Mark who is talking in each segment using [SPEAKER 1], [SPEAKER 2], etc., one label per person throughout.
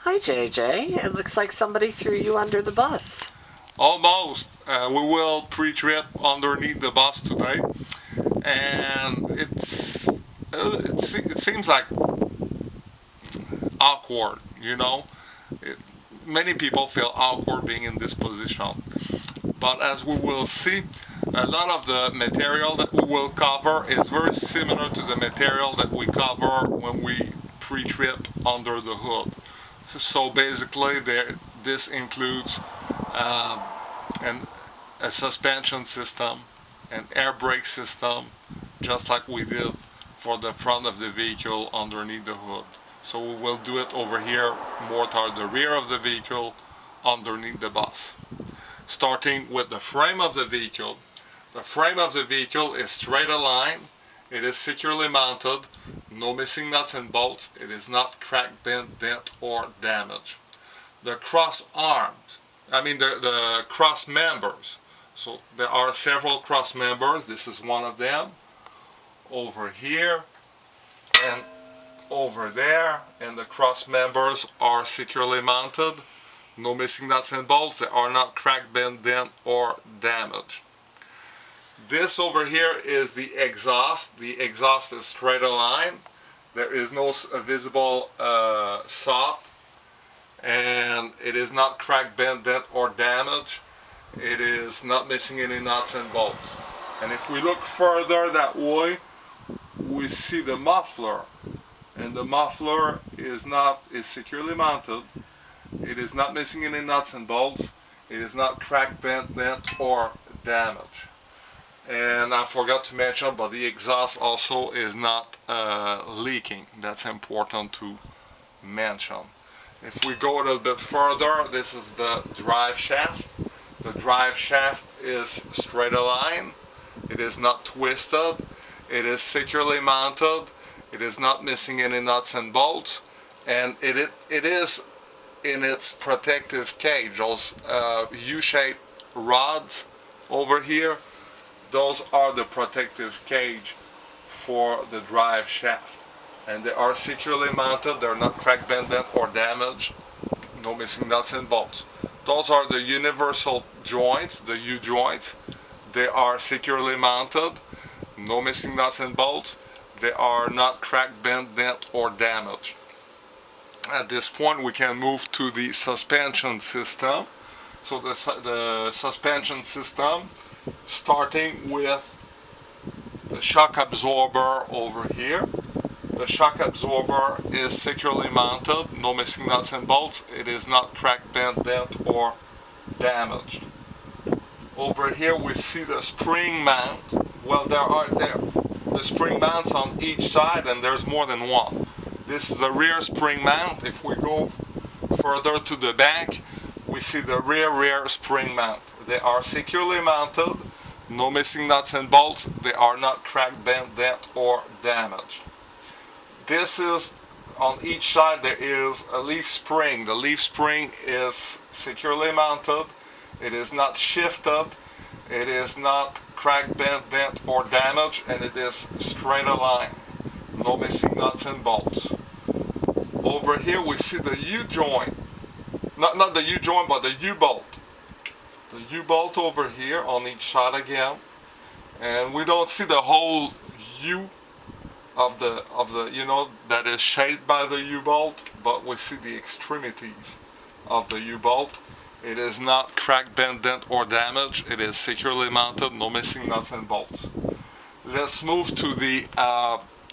[SPEAKER 1] Hi, JJ. It looks like somebody threw you under the bus.
[SPEAKER 2] Almost. We will pre-trip underneath the bus today, and it seems like awkward. It, many people feel awkward being in this position, but as we will see, a lot of the material that we will cover is very similar to the material that we cover when we pre-trip under the hood. So basically, this includes um, an, a suspension system, an air brake system, just like we did for the front of the vehicle underneath the hood. So we will do it over here, more toward the rear of the vehicle, underneath the bus. Starting with the frame of the vehicle. The frame of the vehicle is straight aligned. It is securely mounted. No missing nuts and bolts. It is not cracked, bent, dent, or damaged. The cross arms, the cross members. So there are several cross members. This is one of them. Over here and over there. And the cross members are securely mounted. No missing nuts and bolts. They are not cracked, bent, dent, or damaged. This over here is the exhaust. The exhaust is straight aligned. There is no visible sock, and it is not cracked, bent, dent, or damaged. It is not missing any nuts and bolts. And if we look further that way, we see the muffler, and the muffler is securely mounted. It is not missing any nuts and bolts. It is not cracked, bent, dent, or damaged. And I forgot to mention, but the exhaust also is not leaking. That's important to mention. If we go a little bit further, this is the drive shaft. The drive shaft is straight aligned. It is not twisted. It is securely mounted. It is not missing any nuts and bolts. And it is in its protective cage. Those U-shaped rods over here, those are the protective cage for the drive shaft, and they are securely mounted. They're not cracked, bent, dent, or damaged. No missing nuts and bolts. Those are the universal joints, the U joints. They are securely mounted. No missing nuts and bolts. They are not cracked, bent, dent, or damaged. At this point, we can move to the suspension system. So the suspension system, starting with the shock absorber over here. The shock absorber is securely mounted, no missing nuts and bolts. It is not cracked, bent, dent, or damaged. Over here we see the spring mount. Well, the spring mounts on each side, and there's more than one. This is the rear spring mount. If we go further to the back, we see the rear spring mount. They are securely mounted, no missing nuts and bolts. They are not cracked, bent, dent, or damaged. This is, on each side there is a leaf spring. The leaf spring is securely mounted. It is not shifted. It is not cracked, bent, dent, or damaged, and it is straight aligned. No missing nuts and bolts. Over here we see the U-joint. Not the U-joint, but the U-bolt. The U-bolt over here on each side again. And we don't see the whole U of the that is shaped by the U-bolt, but we see the extremities of the U-bolt. It is not cracked, bent, dent, or damaged. It is securely mounted, no missing nuts and bolts. Let's move to the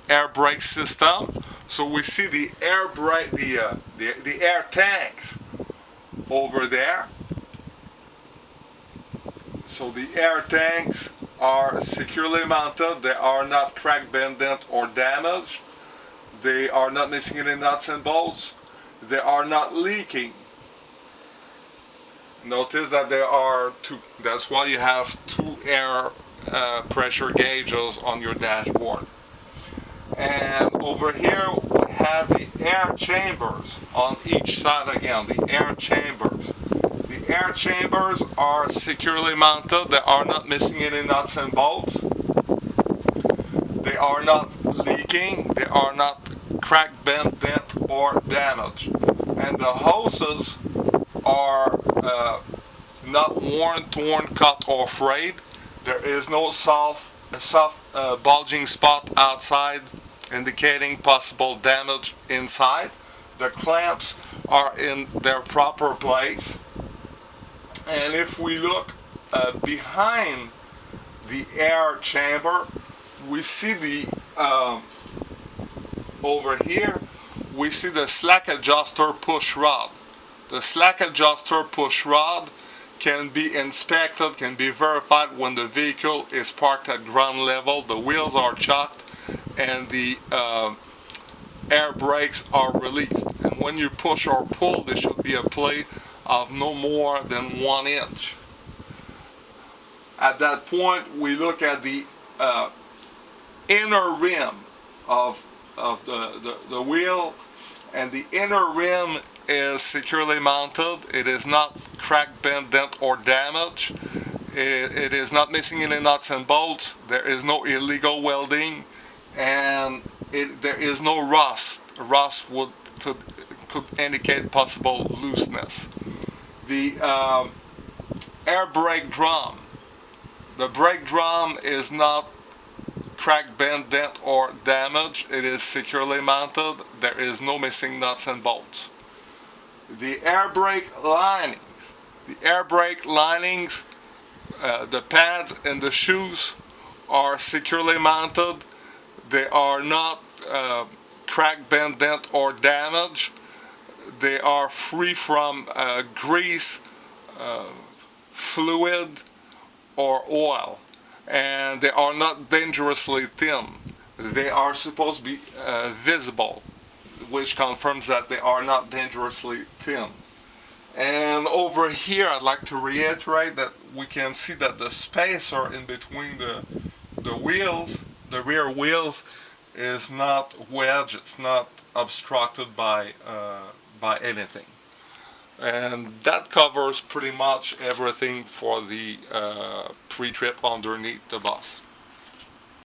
[SPEAKER 2] air brake system. So we see the air brake, the air tanks over there. So the air tanks are securely mounted. They are not cracked, bent, dent, or damaged. They are not missing any nuts and bolts. They are not leaking. Notice that there are two. That's why you have two air pressure gauges on your dashboard. And over here we have the air chambers on each side again. The air chambers. The air chambers are securely mounted. They are not missing any nuts and bolts. They are not leaking. They are not cracked, bent, dent, or damaged. and the hoses are not worn, torn, cut, or frayed. There is no soft bulging spot outside indicating possible damage inside. The clamps are in their proper place. And if we look behind the air chamber, we see the over here we see the slack adjuster push rod. The slack adjuster push rod can be inspected, can be verified when the vehicle is parked at ground level, the wheels are chucked, and the air brakes are released. And when you push or pull, there should be a play of no more than 1 inch. At that point, we look at the inner rim of the wheel, and the inner rim is securely mounted. It is not cracked, bent, dent, or damaged. It is not missing any nuts and bolts. There is no illegal welding, and there is no rust. Rust could indicate possible looseness. The air brake drum. The brake drum is not cracked, bent, dent, or damaged. It is securely mounted. There is no missing nuts and bolts. The air brake linings. The air brake linings, the pads and the shoes are securely mounted. They are not cracked, bent, dent, or damaged. They are free from grease, fluid, or oil, and they are not dangerously thin. They are supposed to be visible, which confirms that they are not dangerously thin. And over here, I'd like to reiterate that we can see that the spacer in between the wheels, the rear wheels, is not wedged. It's not obstructed by anything. And that covers pretty much everything for the pre-trip underneath the bus.